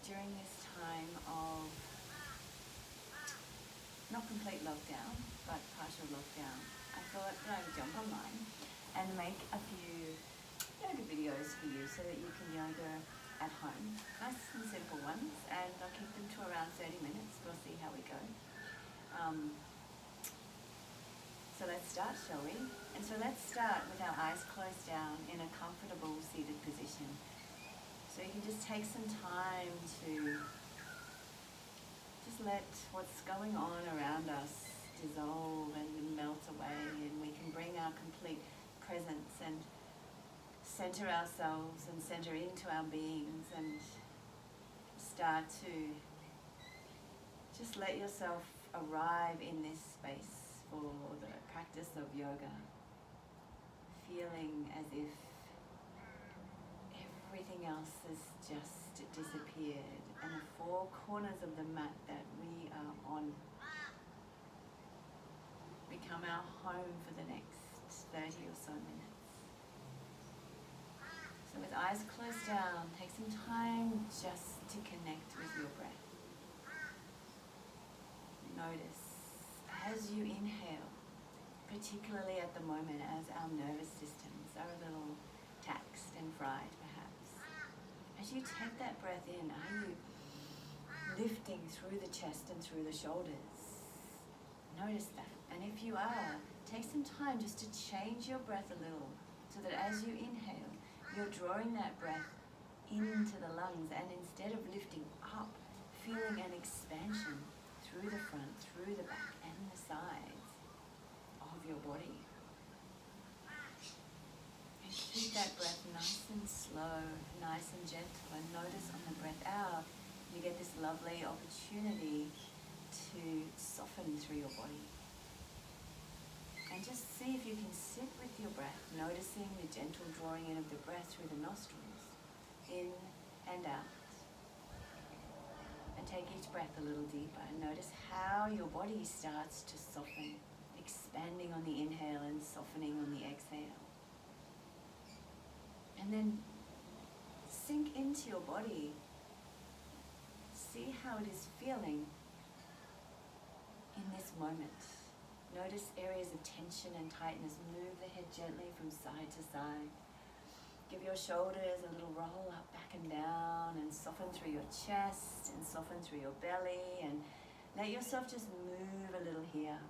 during this time of not complete lockdown, but partial lockdown, I thought that I would jump online and make a few yoga videos for you so that you can yoga at home. Nice and simple ones, and I'll keep them to around 30 minutes. We'll see how we go. So let's start, shall we? And so let's start with our eyes closed down in a comfortable seated position. So you can just take some time to just let what's going on around us dissolve and melt away, and we can bring our complete presence and center ourselves and center into our beings and start to just let yourself arrive in this space for the practice of yoga, feeling as if everything else has just disappeared and the four corners of the mat that we are on become our home for the next 30 or so minutes. So with eyes closed down, take some time just to connect with your breath. Notice as you inhale, particularly at the moment as our nervous systems are a little taxed and fried perhaps. As you take that breath in, are you lifting through the chest and through the shoulders? Notice that. And if you are, take some time just to change your breath a little so that as you inhale, you're drawing that breath into the lungs, and instead of lifting up, feeling an expansion through the front, through the back and the sides of your body. And keep that breath nice and slow, nice and gentle, and notice on the breath out, you get this lovely opportunity to soften through your body. And just see if you can sit with your breath, noticing the gentle drawing in of the breath through the nostrils, in and out. And take each breath a little deeper and notice how your body starts to soften, expanding on the inhale and softening on the exhale. And then sink into your body. See how it is feeling in this moment. Notice areas of tension and tightness. Move the head gently from side to side. Give your shoulders a little roll up, back and down, and soften through your chest and soften through your belly, and let yourself just move a little here.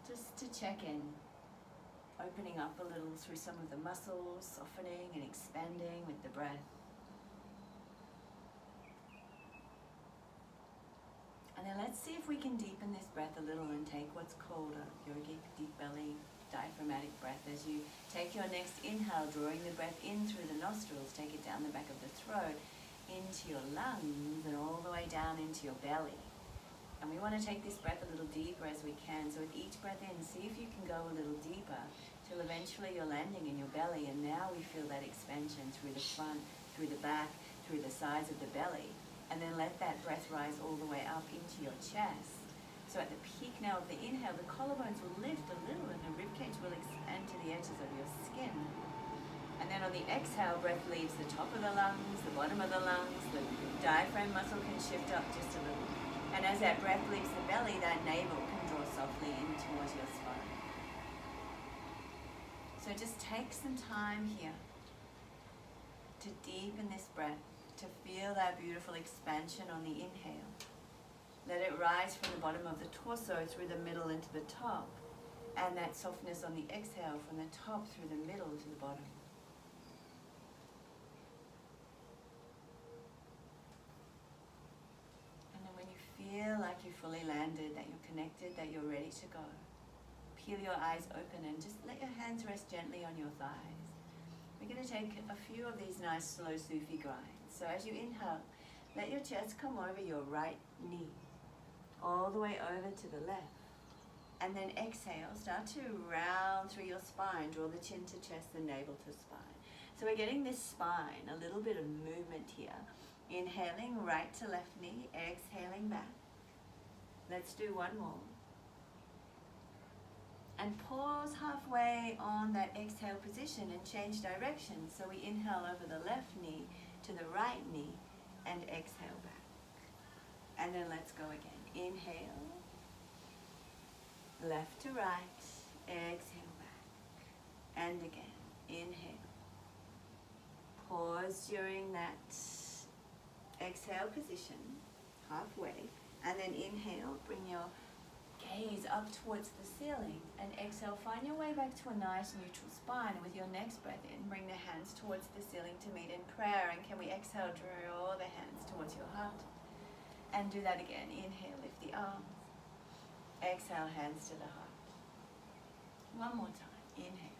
Just to check in. Opening up a little through some of the muscles, softening and expanding with the breath. And then let's see if we can deepen this breath a little and take what's called a yogic deep belly diaphragmatic breath. As you take your next inhale, drawing the breath in through the nostrils, take it down the back of the throat, into your lungs, and all the way down into your belly. And we want to take this breath a little deeper as we can. So with each breath in, see if you can go a little deeper till eventually you're landing in your belly. And now we feel that expansion through the front, through the back, through the sides of the belly. And then let that breath rise all the way up into your chest. So at the peak now of the inhale, the collarbones will lift a little and the ribcage will expand to the edges of your skin. And then on the exhale, breath leaves the top of the lungs, the bottom of the lungs, the diaphragm muscle can shift up just a little. And as that breath leaves the belly, that navel can draw softly in towards your spine. So just take some time here to deepen this breath, to feel that beautiful expansion on the inhale. Let it rise from the bottom of the torso through the middle into the top, and that softness on the exhale from the top through the middle to the bottom. And then when you feel like you fully landed, that you're connected, that you're ready to go, peel your eyes open and just let your hands rest gently on your thighs. We're going to take a few of these nice slow Sufi grinds. So as you inhale, let your chest come over your right knee, all the way over to the left. And then exhale, start to round through your spine, draw the chin to chest, the navel to spine. So we're getting this spine, a little bit of movement here. Inhaling right to left knee, exhaling back. Let's do one more. And pause halfway on that exhale position and change direction. So we inhale over the left knee to the right knee, and exhale back. And then let's go again. Inhale, left to right, exhale back. And again, inhale. Pause during that exhale position, halfway. And then inhale, bring your gaze up towards the ceiling. And exhale, find your way back to a nice neutral spine. With your next breath in, bring the hands towards the ceiling to meet in prayer. And can we exhale, draw the hands towards your heart. And do that again. Inhale, lift the arms. Exhale, hands to the heart. One more time. Inhale.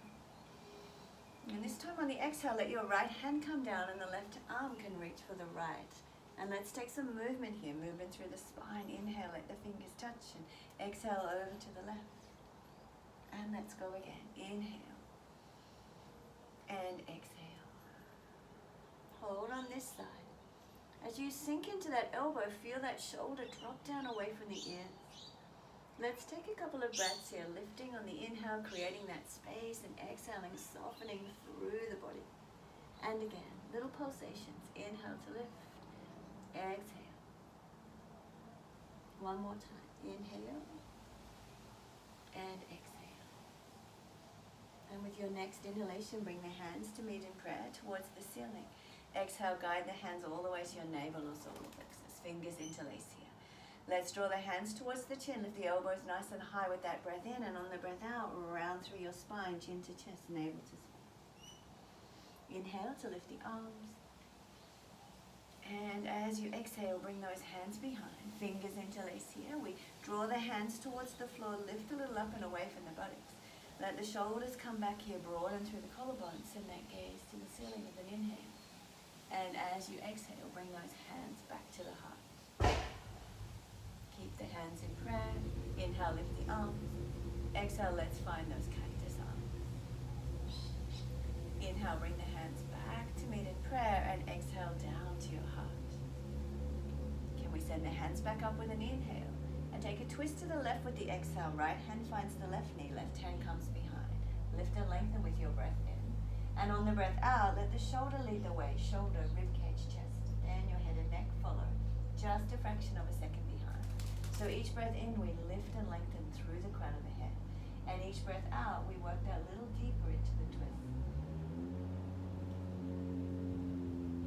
And this time on the exhale, let your right hand come down and the left arm can reach for the right. And let's take some movement here, movement through the spine. Inhale, let the fingers touch, and exhale over to the left. And let's go again. Inhale. And exhale. Hold on this side. As you sink into that elbow, feel that shoulder drop down away from the ears. Let's take a couple of breaths here, lifting on the inhale, creating that space, and exhaling, softening through the body. And again, little pulsations. Inhale to lift. Exhale. One more time. Inhale. And exhale. And with your next inhalation, bring the hands to meet in prayer towards the ceiling. Exhale, guide the hands all the way to your navel or solar plexus. Fingers interlace here. Let's draw the hands towards the chin. Lift the elbows nice and high with that breath in, and on the breath out, round through your spine, chin to chest, navel to spine. Inhale to lift the arms. And as you exhale, bring those hands behind. Fingers interlace here. We draw the hands towards the floor, lift a little up and away from the buttocks. Let the shoulders come back here, broaden through the collarbones. Send that gaze to the ceiling with an inhale. And as you exhale, bring those hands back to the heart. Keep the hands in prayer. Inhale, lift the arms. Exhale, let's find those cactus arms. Inhale, bring the hands back to meet in prayer, and exhale down to your heart. Can we send the hands back up with an inhale? And take a twist to the left with the exhale. Right hand finds the left knee, left hand comes behind. Lift and lengthen with your breath in. And on the breath out, let the shoulder lead the way. Shoulder, ribcage, chest. Then your head and neck follow. Just a fraction of a second behind. So each breath in, we lift and lengthen through the crown of the head. And each breath out, we work that little deeper into the twist.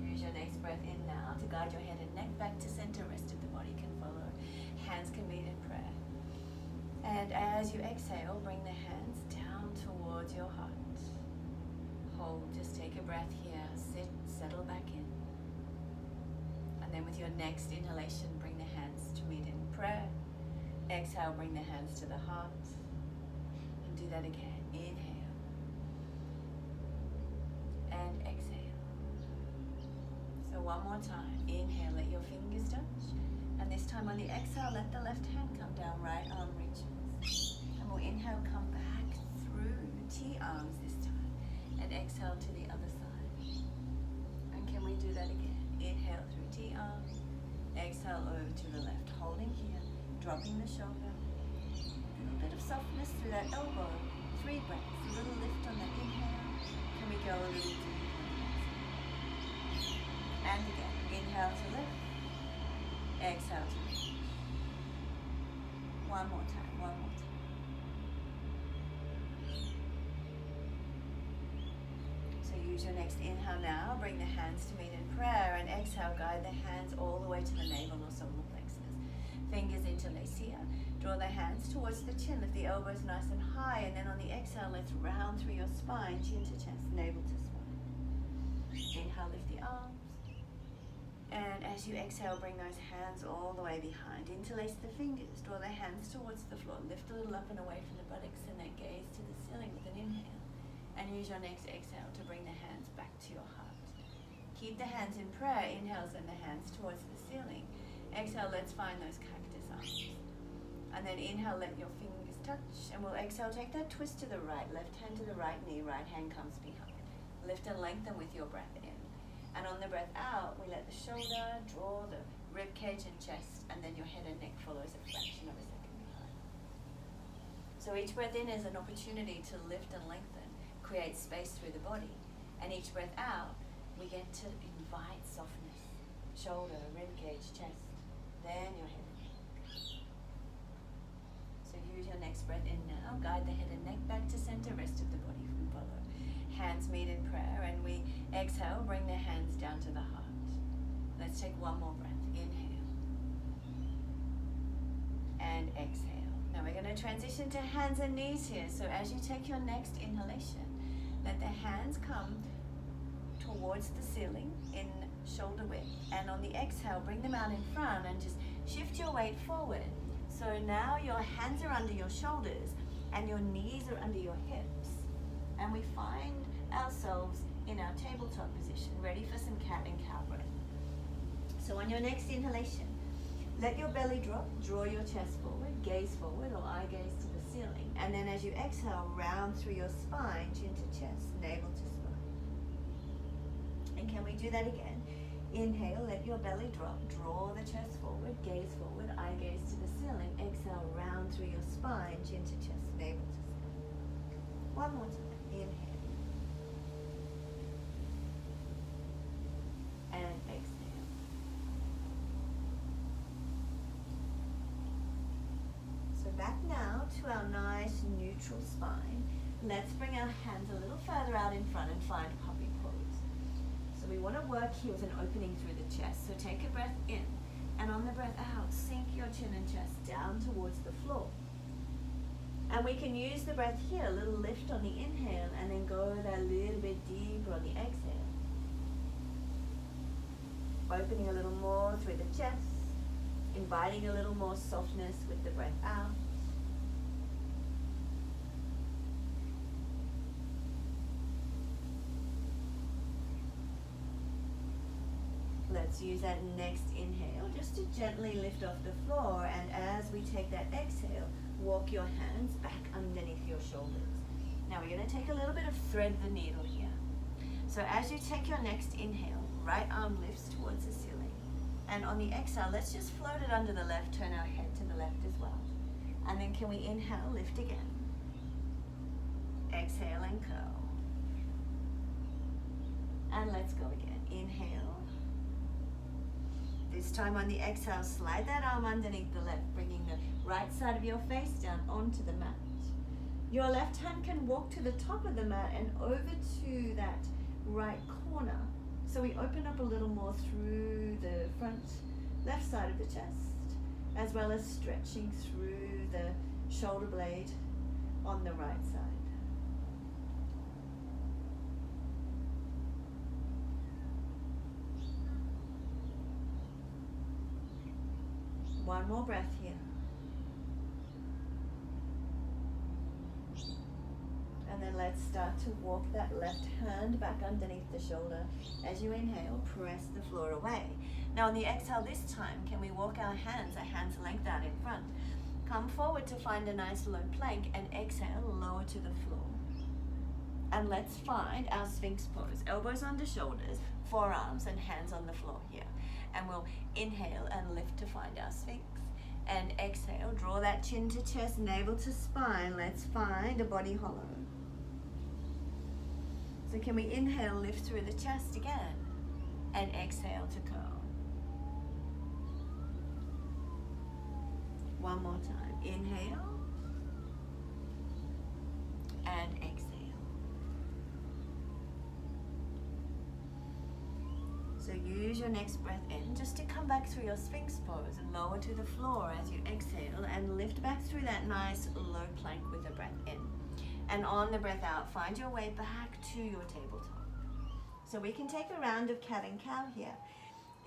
Use your next breath in now to guide your head and neck back to center. Rest of the body can follow. Hands can meet in prayer. And as you exhale, bring the hands down towards your heart. Hold, just take a breath here. Sit, settle back in. And then with your next inhalation, bring the hands to meet in prayer. Exhale, bring the hands to the heart. And do that again. Inhale. And exhale. So one more time. Inhale, let your fingers touch. And this time on the exhale, let the left hand come down, right arm reaches. And we'll inhale, come back through T-arms this time. And exhale to the other side. And can we do that again? Inhale through T-arms. Exhale over to the left. Holding here. Dropping the shoulder. A little bit of softness through that elbow. 3 breaths. A little lift on the inhale. Can we go a little deeper? And again. Inhale to lift. Exhale to lift. One more time. One more time. So use your next inhale now. Bring the hands to meet in prayer. And exhale, guide the hands all the way to the navel or solar plexus. Fingers interlace here. Draw the hands towards the chin. Lift the elbows nice and high. And then on the exhale, let's round through your spine. Chin to chest, navel to spine. Inhale, lift the arms. And as you exhale, bring those hands all the way behind. Interlace the fingers. Draw the hands towards the floor. Lift a little up and away from the buttocks. And then gaze to the ceiling with an inhale. And use your next exhale to bring the hands back to your heart. Keep the hands in prayer. Inhale, send the hands towards the ceiling. Exhale, let's find those cactus arms. And then inhale, let your fingers touch. And we'll exhale, take that twist to the right. Left hand to the right knee, right hand comes behind. Lift and lengthen with your breath in. And on the breath out, we let the shoulder draw the rib cage and chest, and then your head and neck follows a fraction of a second behind. So each breath in is an opportunity to lift and lengthen, create space through the body. And each breath out, we get to invite softness. shoulder, rib cage, chest, then your head. So use your next breath in now. Guide the head and neck back to center, rest of the body from follow. Hands meet in prayer, and we exhale, bring the hands down to the heart. Let's take one more breath. Inhale and exhale. Now we're going to transition to hands and knees here. So as you take your next inhalation, let the hands come towards the ceiling in shoulder width. And on the exhale, bring them out in front and just shift your weight forward. So now your hands are under your shoulders and your knees are under your hips. And we find ourselves in our tabletop position, ready for some cat and cow breath. So on your next inhalation, let your belly drop, draw your chest forward, gaze forward or eye gaze to the ceiling. And then as you exhale, round through your spine, chin to chest, navel to spine. And can we do that again? Inhale, let your belly drop, draw the chest forward, gaze forward, eye gaze to the ceiling. Exhale, round through your spine, chin to chest, navel to spine. One more time. Inhale. And exhale. So back now to our nice neutral spine. Let's bring our hands a little further out in front and find puppy pose. So we want to work here with an opening through the chest. So take a breath in, and on the breath out, sink your chin and chest down towards the floor. And we can use the breath here, a little lift on the inhale, and then go that little bit deeper on the exhale. Opening a little more through the chest, inviting a little more softness with the breath out. Let's use that next inhale just to gently lift off the floor, and as we take that exhale, walk your hands back underneath your shoulders. Now we're going to take a little bit of thread the needle here. So as you take your next inhale, right arm lifts towards the ceiling. And on the exhale, let's just float it under the left, turn our head to the left as well. And then can we inhale, lift again. Exhale and curl. And let's go again. Inhale. This time on the exhale, slide that arm underneath the left, bringing the right side of your face down onto the mat. Your left hand can walk to the top of the mat and over to that right corner. So we open up a little more through the front left side of the chest, as well as stretching through the shoulder blade on the right side. One more breath here. And then let's start to walk that left hand back underneath the shoulder. As you inhale, press the floor away. Now on the exhale this time, can we walk our hands length out in front. Come forward to find a nice low plank and exhale, lower to the floor. And let's find our Sphinx pose. Elbows under shoulders, forearms and hands on the floor here. And we'll inhale and lift to find our Sphinx. And exhale, draw that chin to chest, navel to spine. Let's find a body hollow. So can we inhale, lift through the chest again, and exhale to curl. One more time. Inhale, and exhale. So use your next breath in just to come back through your Sphinx pose and lower to the floor as you exhale and lift back through that nice low plank with the breath in. And on the breath out, find your way back to your tabletop. So we can take a round of cat and cow here.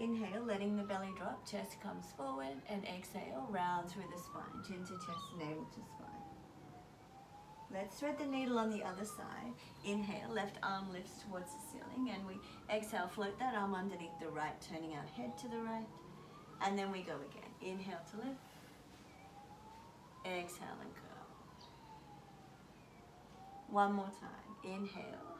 Inhale, letting the belly drop, chest comes forward, and exhale, round through the spine, chin to chest, navel to spine. Let's thread the needle on the other side. Inhale, left arm lifts towards the ceiling, and we exhale, float that arm underneath the right, turning our head to the right, and then we go again. Inhale to lift, exhale and curl. One more time. Inhale,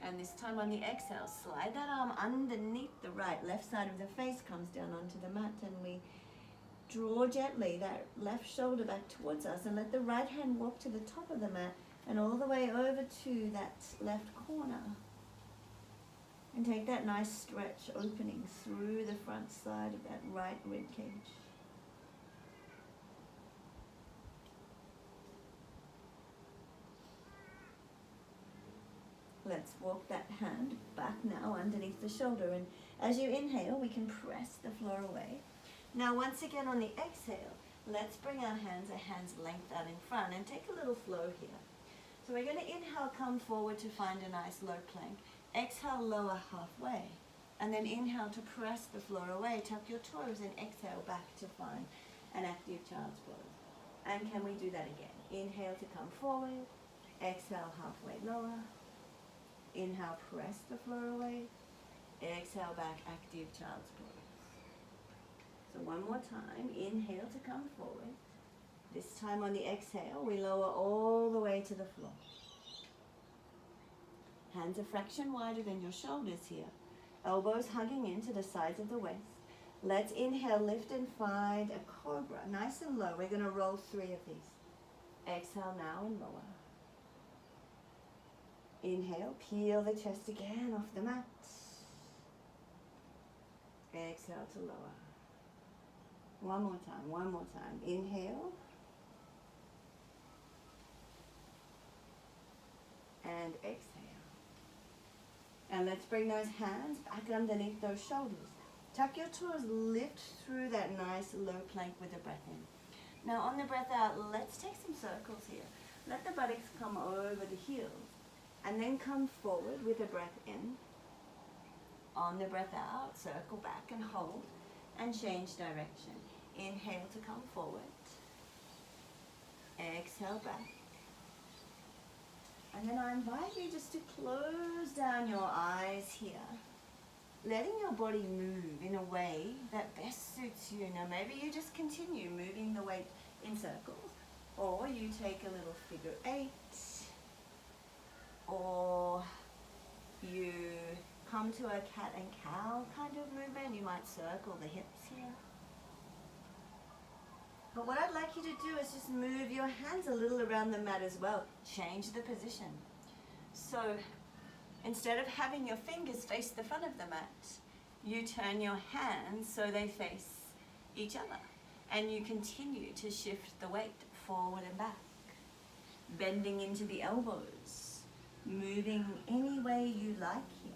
and this time on the exhale, slide that arm underneath the right, left side of the face comes down onto the mat, and we draw gently that left shoulder back towards us and let the right hand walk to the top of the mat and all the way over to that left corner. And take that nice stretch opening through the front side of that right rib cage. Let's walk that hand back now underneath the shoulder, and as you inhale, we can press the floor away. Now once again on the exhale, let's bring our hands a hand's length out in front and take a little flow here. So we're going to inhale, come forward to find a nice low plank. Exhale, lower halfway. And then inhale to press the floor away. Tuck your toes and exhale back to find an active child's pose. And can we do that again? Inhale to come forward. Exhale, halfway lower. Inhale, press the floor away. Exhale, back, active child's pose. So one more time. Inhale to come forward. This time on the exhale, we lower all the way to the floor. Hands a fraction wider than your shoulders here. Elbows hugging into the sides of the waist. Let's inhale, lift and find a cobra. Nice and low. We're going to roll 3 of these. Exhale now and lower. Inhale, peel the chest again off the mat. Exhale to lower. One more time. Inhale. And exhale. And let's bring those hands back underneath those shoulders. Tuck your toes, lift through that nice low plank with the breath in. Now on the breath out, let's take some circles here. Let the buttocks come over the heels. And then come forward with the breath in. On the breath out, circle back and hold. And change direction. Inhale to come forward. Exhale back. And then I invite you just to close down your eyes here, letting your body move in a way that best suits you. Now maybe you just continue moving the weight in circles, or you take a little figure 8, or you come to a cat and cow kind of movement. You might circle the hips here. But what I'd like you to do is just move your hands a little around the mat as well. Change the position. So instead of having your fingers face the front of the mat, you turn your hands so they face each other. And you continue to shift the weight forward and back. Bending into the elbows. Moving any way you like here.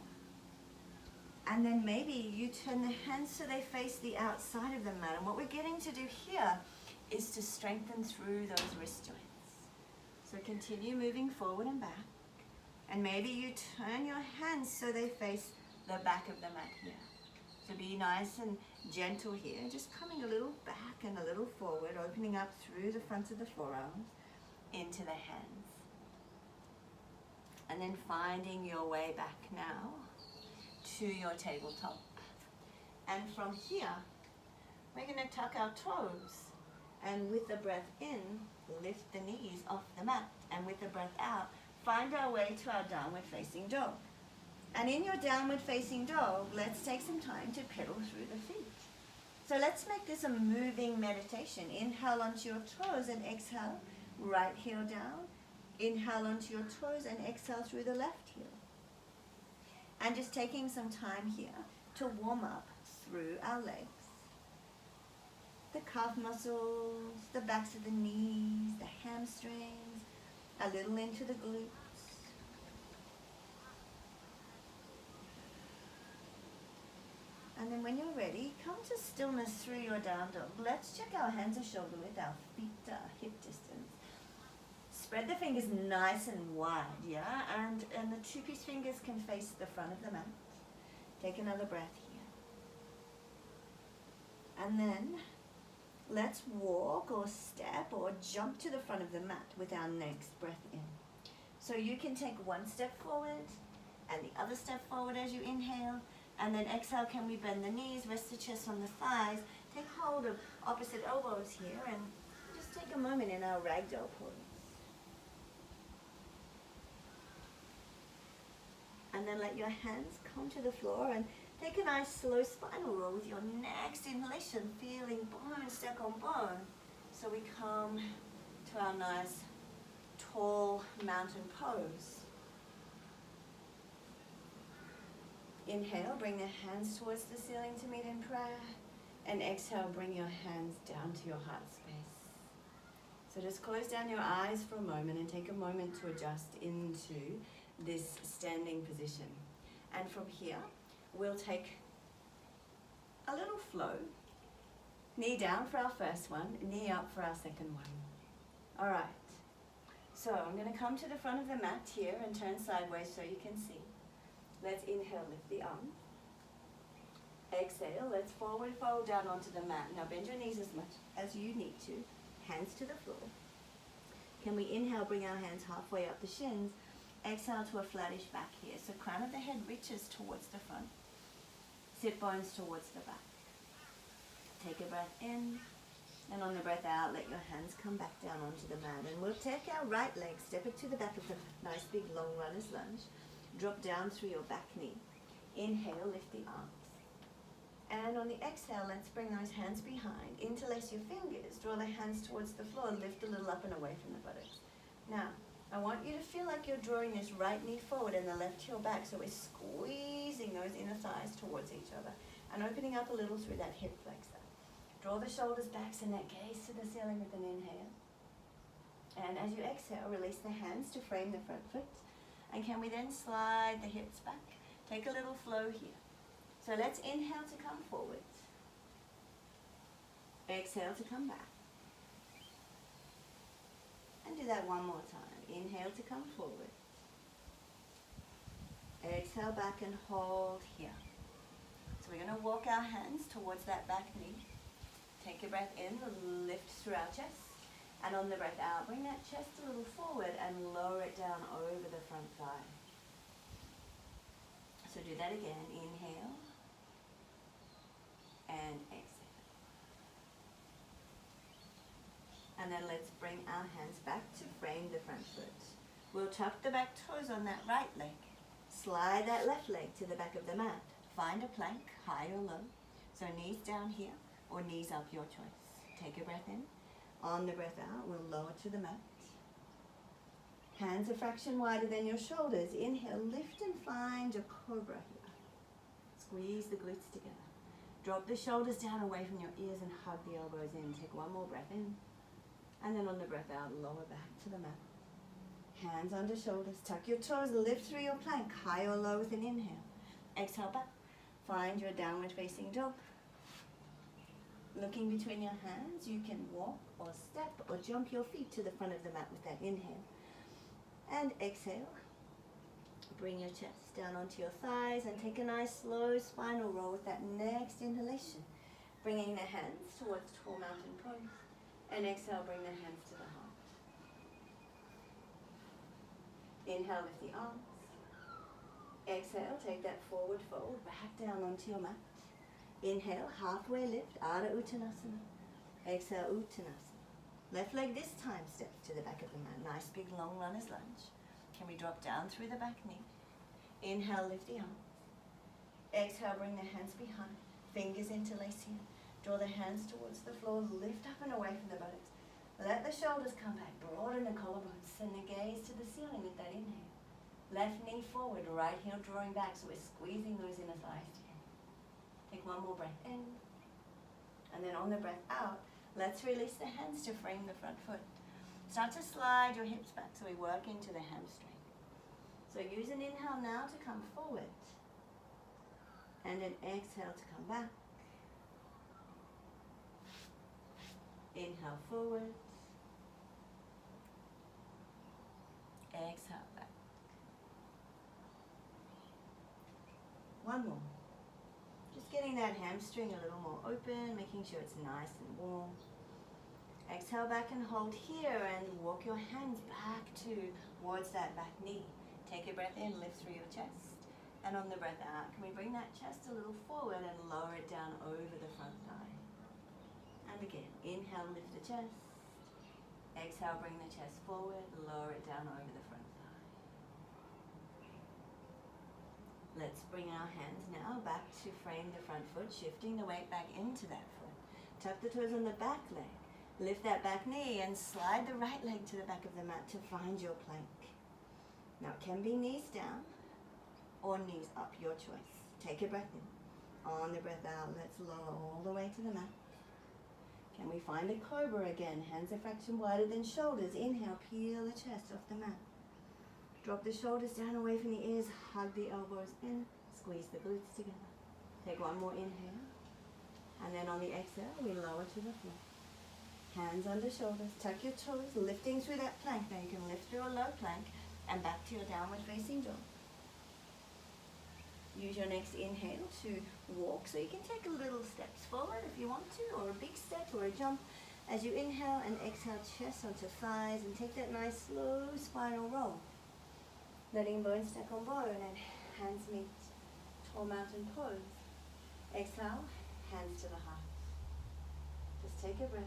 And then maybe you turn the hands so they face the outside of the mat. And what we're getting to do here is to strengthen through those wrist joints. So continue moving forward and back. And maybe you turn your hands so they face the back of the mat here. So be nice and gentle here, just coming a little back and a little forward, opening up through the front of the forearms into the hands. And then finding your way back now to your tabletop. And from here, we're going to tuck our toes. And with the breath in, lift the knees off the mat. And with the breath out, find our way to our downward facing dog. And in your downward facing dog, let's take some time to pedal through the feet. So let's make this a moving meditation. Inhale onto your toes and exhale, right heel down. Inhale onto your toes and exhale through the left heel. And just taking some time here to warm up through our legs. The calf muscles, the backs of the knees, the hamstrings, a little into the glutes. And then when you're ready, come to stillness through your down dog. Let's check our hands are shoulder width, our feet are hip distance. Spread the fingers nice and wide, yeah? And the 2-piece fingers can face the front of the mat. Take another breath here. And then let's walk or step or jump to the front of the mat with our next breath in. So you can take one step forward and the other step forward as you inhale. And then exhale, can we bend the knees, rest the chest on the thighs, take hold of opposite elbows here and just take a moment in our ragdoll pose. And then let your hands come to the floor and take a nice slow spinal roll with your next inhalation, feeling bone stack on bone. So we come to our nice tall mountain pose. Inhale, bring the hands towards the ceiling to meet in prayer. And exhale, bring your hands down to your heart space. So just close down your eyes for a moment and take a moment to adjust into this standing position. And from here, we'll take a little flow. Knee down for our first one, knee up for our second one. All right. So I'm going to come to the front of the mat here and turn sideways so you can see. Let's inhale, lift the arm. Exhale, let's forward fold down onto the mat. Now bend your knees as much as you need to. Hands to the floor. Can we inhale, bring our hands halfway up the shins. Exhale to a flattish back here. So crown of the head reaches towards the front. Sit bones towards the back. Take a breath in. And on the breath out, let your hands come back down onto the mat. And we'll take our right leg, step it to the back of the nice big long runner's lunge. Drop down through your back knee. Inhale, lift the arms. And on the exhale, let's bring those hands behind. Interlace your fingers. Draw the hands towards the floor. Lift a little up and away from the buttocks. Now, I want you to feel like you're drawing this right knee forward and the left heel back. So we're squeezing those inner thighs towards each other and opening up a little through that hip flexor. Draw the shoulders back, send that gaze to the ceiling with an inhale. And as you exhale, release the hands to frame the front foot. And can we then slide the hips back? Take a little flow here. So let's inhale to come forward. Exhale to come back. And do that one more time. Inhale to come forward. Exhale back and hold here. So we're going to walk our hands towards that back knee. Take a breath in, lift through our chest. And on the breath out, bring that chest a little forward and lower it down over the front thigh. So do that again. Inhale. And exhale. And then let's bring our hands back to frame the front foot. We'll tuck the back toes on that right leg. Slide that left leg to the back of the mat. Find a plank, high or low. So knees down here or knees up, your choice. Take a breath in. On the breath out, we'll lower to the mat. Hands a fraction wider than your shoulders. Inhale, lift and find a cobra here. Squeeze the glutes together. Drop the shoulders down away from your ears and hug the elbows in. Take one more breath in. And then on the breath out, lower back to the mat. Hands under shoulders. Tuck your toes, lift through your plank, high or low with an inhale. Exhale back. Find your downward facing dog. Looking between your hands, you can walk or step or jump your feet to the front of the mat with that inhale. And exhale. Bring your chest down onto your thighs and take a nice slow spinal roll with that next inhalation. Bringing the hands towards tall mountain pose. And exhale, bring the hands to the heart. Inhale, lift the arms. Exhale, take that forward fold back down onto your mat. Inhale, halfway lift, Ardha Uttanasana. Exhale, Uttanasana. Left leg this time steps to the back of the mat. Nice big long runner's lunge. Can we drop down through the back knee? Inhale, lift the arms. Exhale, bring the hands behind. Fingers interlace here. Draw the hands towards the floor. Lift up and away from the buttocks. Let the shoulders come back. Broaden the collarbones. Send the gaze to the ceiling with that inhale. Left knee forward, right heel drawing back. So we're squeezing those inner thighs together. Take one more breath in. And then on the breath out, let's release the hands to frame the front foot. Start to slide your hips back so we work into the hamstring. So use an inhale now to come forward. And an exhale to come back. Inhale forward. Exhale back. One more. Just getting that hamstring a little more open, making sure it's nice and warm. Exhale back and hold here and walk your hands back towards that back knee. Take a breath in, lift through your chest. And on the breath out, can we bring that chest a little forward and lower it down over the front thigh. And again, inhale, lift the chest. Exhale, bring the chest forward, lower it down over the front thigh. Let's bring our hands now back to frame the front foot, shifting the weight back into that foot. Tuck the toes on the back leg. Lift that back knee and slide the right leg to the back of the mat to find your plank. Now it can be knees down or knees up, your choice. Take a breath in. On the breath out, let's lower all the way to the mat. Can we find a cobra again? Hands a fraction wider than shoulders. Inhale, peel the chest off the mat. Drop the shoulders down away from the ears. Hug the elbows in. Squeeze the glutes together. Take one more inhale. And then on the exhale, we lower to the floor. Hands under shoulders. Tuck your toes, lifting through that plank. Now you can lift through a low plank and back to your downward facing dog. Use your next inhale to walk. So you can take a little steps forward if you want to, or a big step or a jump. As you inhale and exhale, chest onto thighs, and take that nice slow spinal roll. Letting bone stack on bone and hands meet tall mountain pose. Exhale, hands to the heart. Just take a breath.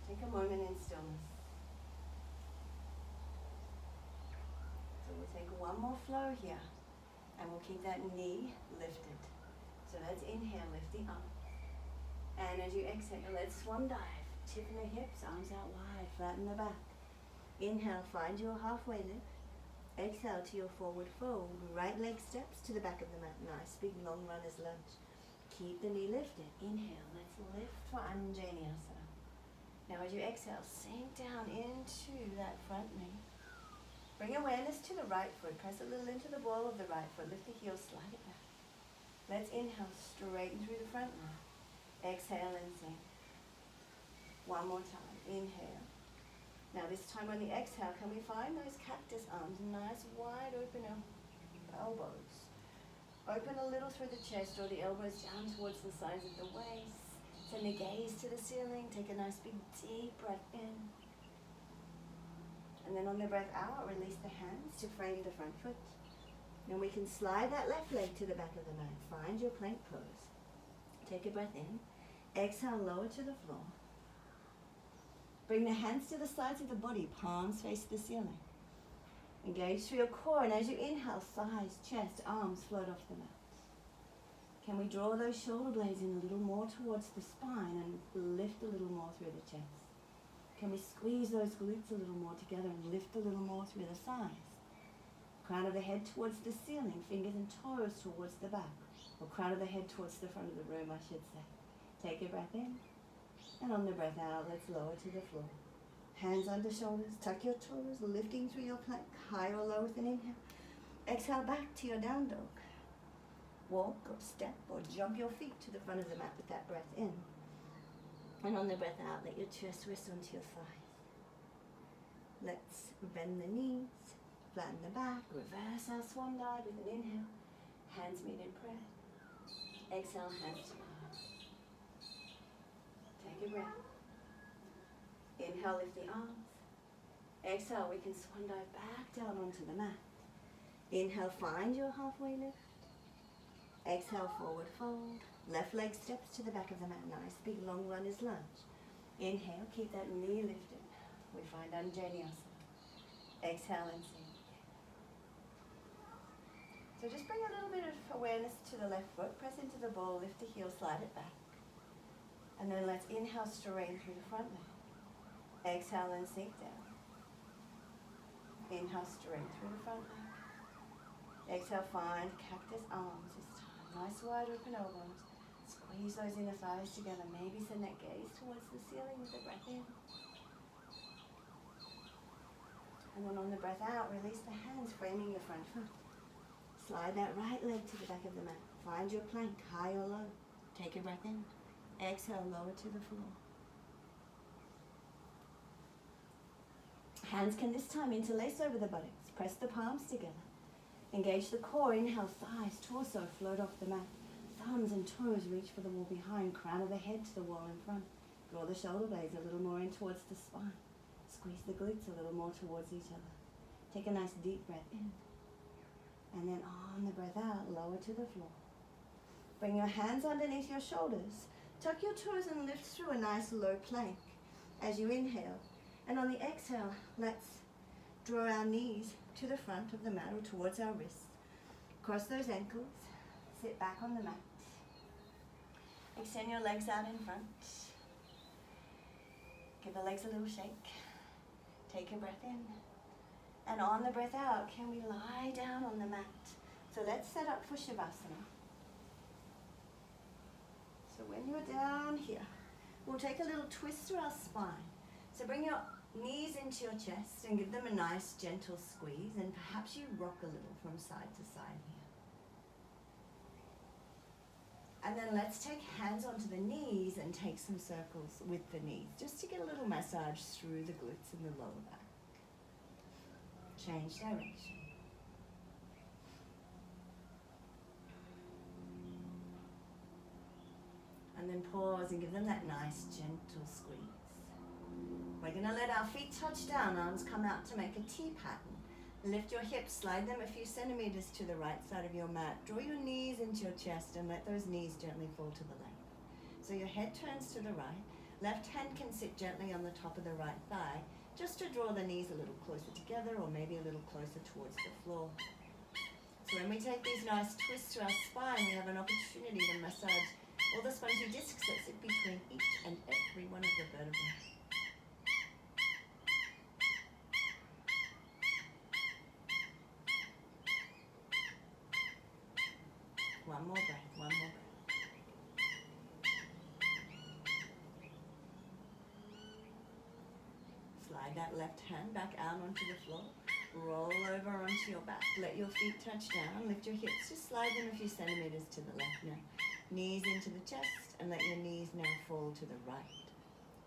Take a moment in stillness. So we'll take one more flow here. And we'll keep that knee lifted. So let's inhale, lift the arm. And as you exhale, let's swan dive. Tipping the hips, arms out wide, flatten the back. Inhale, find your halfway lift. Exhale to your forward fold. Right leg steps to the back of the mat. Nice big long runner's lunge. Keep the knee lifted. Inhale, let's lift for Anjaneyasana. Now as you exhale, sink down into that front knee. Bring awareness to the right foot. Press a little into the ball of the right foot. Lift the heel, slide it back. Let's inhale, straighten through the front leg. Exhale and sink. One more time. Inhale. Now this time on the exhale, can we find those cactus arms? Nice wide open elbows. Open a little through the chest or the elbows down towards the sides of the waist. Send the gaze to the ceiling. Take a nice big deep breath in. And then on the breath out, release the hands to frame the front foot. Then we can slide that left leg to the back of the mat. Find your plank pose. Take a breath in. Exhale, lower to the floor. Bring the hands to the sides of the body. Palms face the ceiling. Engage through your core. And as you inhale, thighs, chest, arms float off the mat. Can we draw those shoulder blades in a little more towards the spine and lift a little more through the chest? Can we squeeze those glutes a little more together and lift a little more through the thighs? Crown of the head towards the ceiling, fingers and toes towards the back. Or crown of the head towards the front of the room, I should say. Take a breath in. And on the breath out, let's lower to the floor. Hands under shoulders, tuck your toes, lifting through your plank, high or low with an inhale. Exhale back to your down dog. Walk or step or jump your feet to the front of the mat with that breath in. And on the breath out, let your chest rest onto your thighs. Let's bend the knees, flatten the back, reverse our swan dive with an inhale. Hands meet in prayer. Exhale, hands to the heart. Take a breath. Inhale, lift the arms. Exhale, we can swan dive back down onto the mat. Inhale, find your halfway lift. Exhale, forward fold. Left leg steps to the back of the mat. Nice big long runner's lunge. Inhale, keep that knee lifted. We find Anjaneyasana. Exhale and sink. So just bring a little bit of awareness to the left foot. Press into the ball, lift the heel, slide it back. And then let's inhale, straighten through the front leg. Exhale and sink down. Inhale, straight through the front leg. Exhale, find cactus arms this time. Nice wide open elbows. Squeeze those inner thighs together. Maybe send that gaze towards the ceiling with the breath in. And then on the breath out, release the hands, framing the front foot. Slide that right leg to the back of the mat. Find your plank, high or low. Take a breath in. Exhale, lower to the floor. Hands can this time interlace over the buttocks. Press the palms together. Engage the core. Inhale, thighs, torso, float off the mat. Thumbs and toes reach for the wall behind. Crown of the head to the wall in front. Draw the shoulder blades a little more in towards the spine. Squeeze the glutes a little more towards each other. Take a nice deep breath in. And then on the breath out, lower to the floor. Bring your hands underneath your shoulders. Tuck your toes and lift through a nice low plank as you inhale. And on the exhale, let's draw our knees to the front of the mat or towards our wrists. Cross those ankles. Sit back on the mat. Extend your legs out in front. Give the legs a little shake. Take a breath in. And on the breath out, can we lie down on the mat? So let's set up for shavasana. So when you're down here, we'll take a little twist through our spine. So bring your knees into your chest and give them a nice gentle squeeze, and perhaps you rock a little from side to side here. And then let's take hands onto the knees and take some circles with the knees, just to get a little massage through the glutes and the lower back. Change direction. And then pause and give them that nice gentle squeeze. We're going to let our feet touch down, arms come out to make a T pattern. Lift your hips, slide them a few centimeters to the right side of your mat. Draw your knees into your chest and let those knees gently fall to the left. So your head turns to the right. Left hand can sit gently on the top of the right thigh, just to draw the knees a little closer together or maybe a little closer towards the floor. So when we take these nice twists to our spine, we have an opportunity to massage all the spongy discs that sit between each and every one of the vertebrae. One more breath, one more breath. Slide that left hand back out onto the floor. Roll over onto your back. Let your feet touch down. Lift your hips. Just slide them a few centimeters to the left now. Knees into the chest, and let your knees now fall to the right.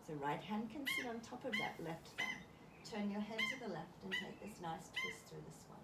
So right hand can sit on top of that left thigh. Turn your head to the left and take this nice twist through the spine.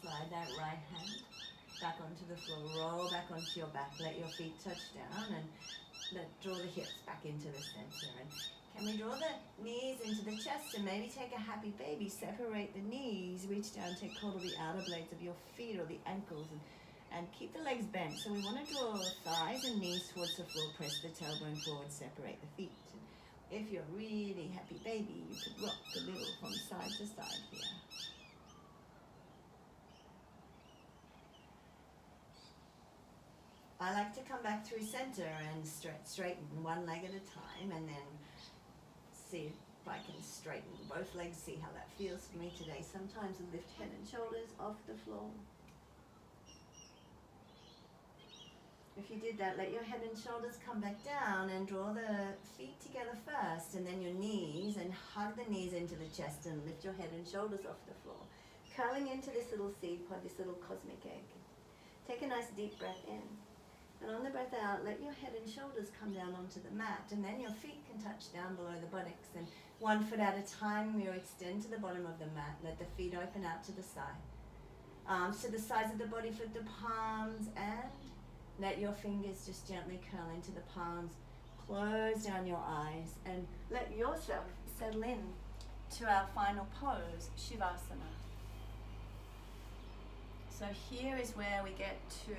Slide that right hand back onto the floor, roll back onto your back, let your feet touch down, and draw the hips back into the center. And can we draw the knees into the chest and maybe take a happy baby, separate the knees, reach down, take hold of the outer blades of your feet or the ankles, and keep the legs bent. So we want to draw thighs and knees towards the floor, press the tailbone forward, separate the feet. And if you're a really happy baby, you could rock a little from side to side here. I like to come back through center and straighten one leg at a time, and then see if I can straighten both legs, see how that feels for me today. Sometimes lift head and shoulders off the floor. If you did that, let your head and shoulders come back down and draw the feet together first, and then your knees, and hug the knees into the chest and lift your head and shoulders off the floor. Curling into this little seed pod, this little cosmic egg. Take a nice deep breath in. And on the breath out, let your head and shoulders come down onto the mat, and then your feet can touch down below the buttocks. And 1 foot at a time, you extend to the bottom of the mat. Let the feet open out to the side. Arms to the sides of the body, flip the palms, and let your fingers just gently curl into the palms. Close down your eyes and let yourself settle in to our final pose, shavasana. So here is where we get to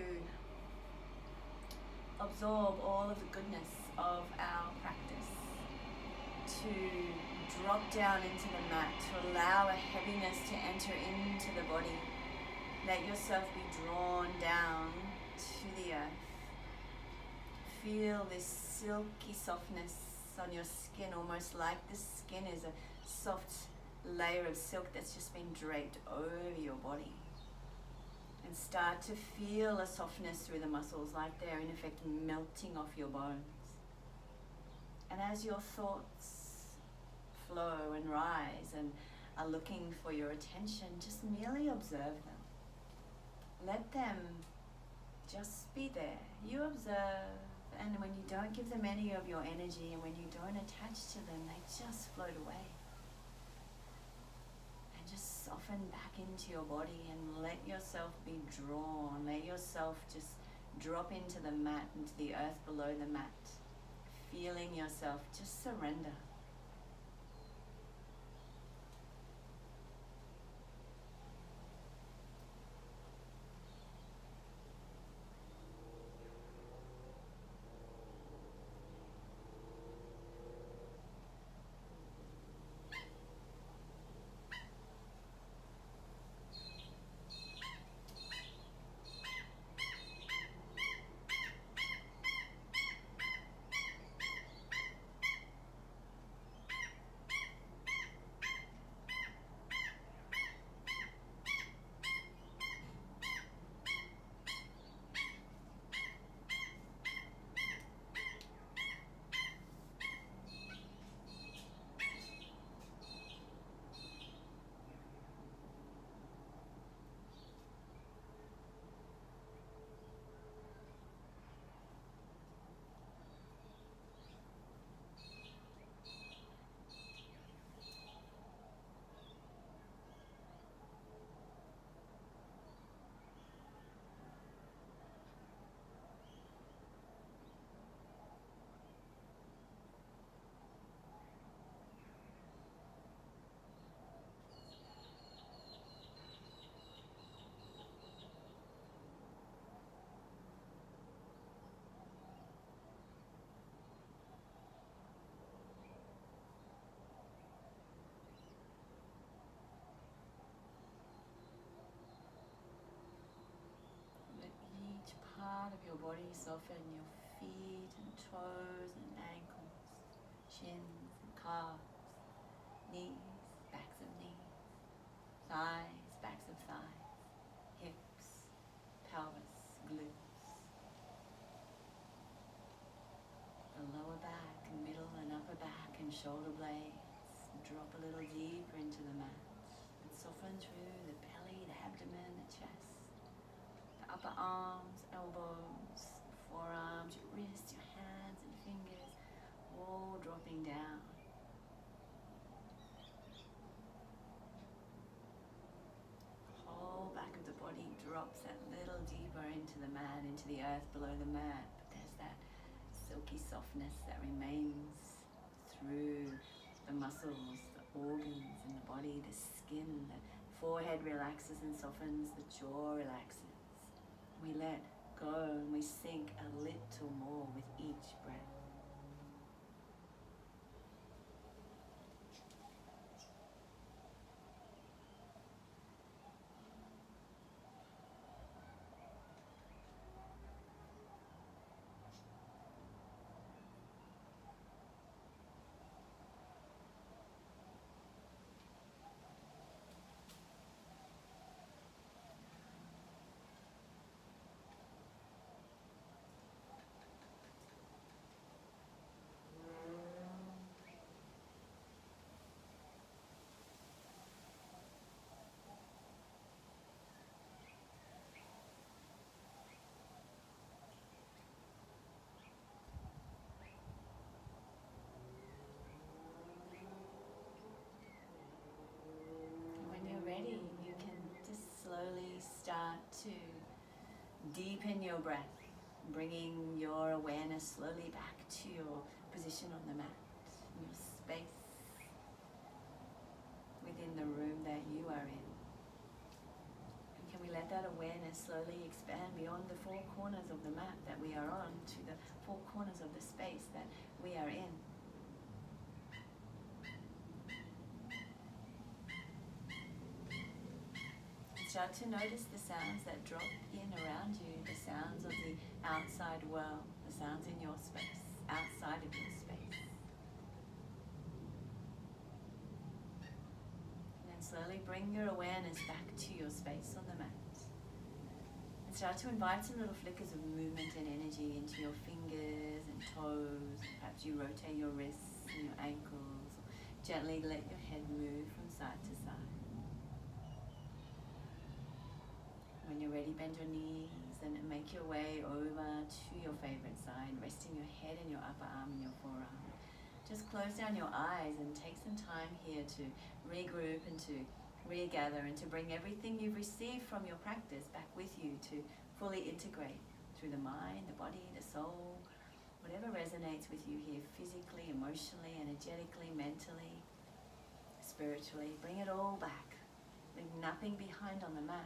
absorb all of the goodness of our practice, to drop down into the mat, to allow a heaviness to enter into the body. Let yourself be drawn down to the earth. Feel this silky softness on your skin, almost like the skin is a soft layer of silk that's just been draped over your body. And start to feel a softness through the muscles, like they're in effect melting off your bones. And as your thoughts flow and rise and are looking for your attention, just merely observe them. Let them just be there. You observe, and when you don't give them any of your energy and when you don't attach to them, they just float away. Just soften back into your body and let yourself be drawn. Let yourself just drop into the mat, into the earth below the mat. Feeling yourself just surrender. soften your feet and toes and ankles, shins and calves, knees, backs of knees, thighs, backs of thighs, hips, pelvis, glutes, the lower back and middle and upper back and shoulder blades. Drop a little deeper into the mat and soften through the belly, the abdomen, the chest, the upper arms, elbows, forearms, your wrists, your hands and fingers, all dropping down. The whole back of the body drops that little deeper into the mat, into the earth below the mat, but there's that silky softness that remains through the muscles, the organs in the body, the skin, the forehead relaxes and softens, the jaw relaxes. We let go and we sink a little more with each breath. Ready, you can just slowly start to deepen your breath, bringing your awareness slowly back to your position on the mat, your space within the room that you are in. And can we let that awareness slowly expand beyond the four corners of the mat that we are on to the four corners of the space that we are in. Start to notice the sounds that drop in around you, the sounds of the outside world, the sounds in your space, outside of your space. And then slowly bring your awareness back to your space on the mat. And start to invite some little flickers of movement and energy into your fingers and toes. Perhaps you rotate your wrists and your ankles. Gently let your head move from side to side. When you're ready, bend your knees and make your way over to your favorite side, resting your head in your upper arm and your forearm. Just close down your eyes and take some time here to regroup and to regather and to bring everything you've received from your practice back with you to fully integrate through the mind, the body, the soul, whatever resonates with you here physically, emotionally, energetically, mentally, spiritually. Bring it all back. Leave nothing behind on the mat.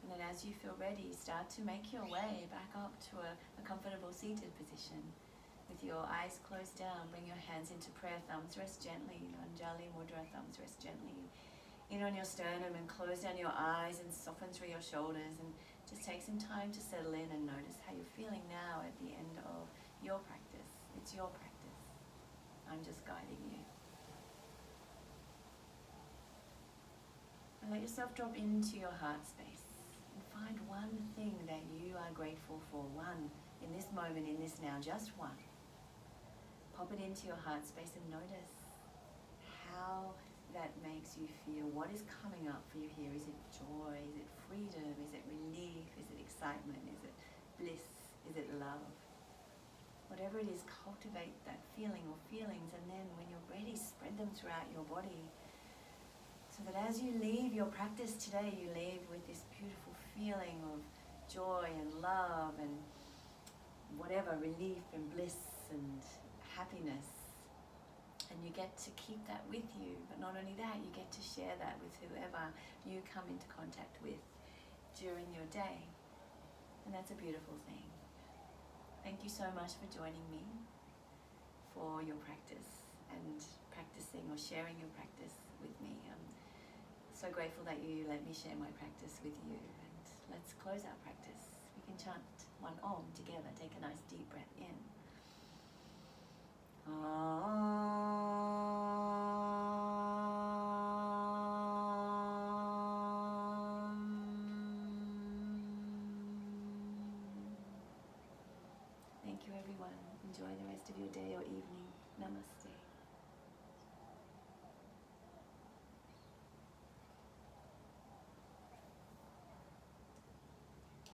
And then as you feel ready, start to make your way back up to a comfortable seated position. With your eyes closed down, bring your hands into prayer, thumbs rest gently, Anjali Mudra, thumbs rest gently in on your sternum, and close down your eyes and soften through your shoulders, and just take some time to settle in and notice how you're feeling now at the end of your practice. It's your practice. I'm just guiding you. And let yourself drop into your heart space. Find one thing that you are grateful for, one in this moment, in this now, just one. Pop it into your heart space and notice how that makes you feel. What is coming up for you here? Is it joy? Is it freedom? Is it relief? Is it excitement? Is it bliss? Is it love? Whatever it is, cultivate that feeling or feelings, and then when you're ready, spread them throughout your body. So that as you leave your practice today, you leave with this beautiful feeling of joy and love and whatever, relief and bliss and happiness. And you get to keep that with you. But not only that, you get to share that with whoever you come into contact with during your day. And that's a beautiful thing. Thank you so much for joining me for your practice and practicing or sharing your practice with me. I'm so grateful that you let me share my practice with you. And let's close our practice. We can chant one Om together. Take a nice deep breath in. Thank you, everyone. Enjoy the rest of your day or evening. Namaste.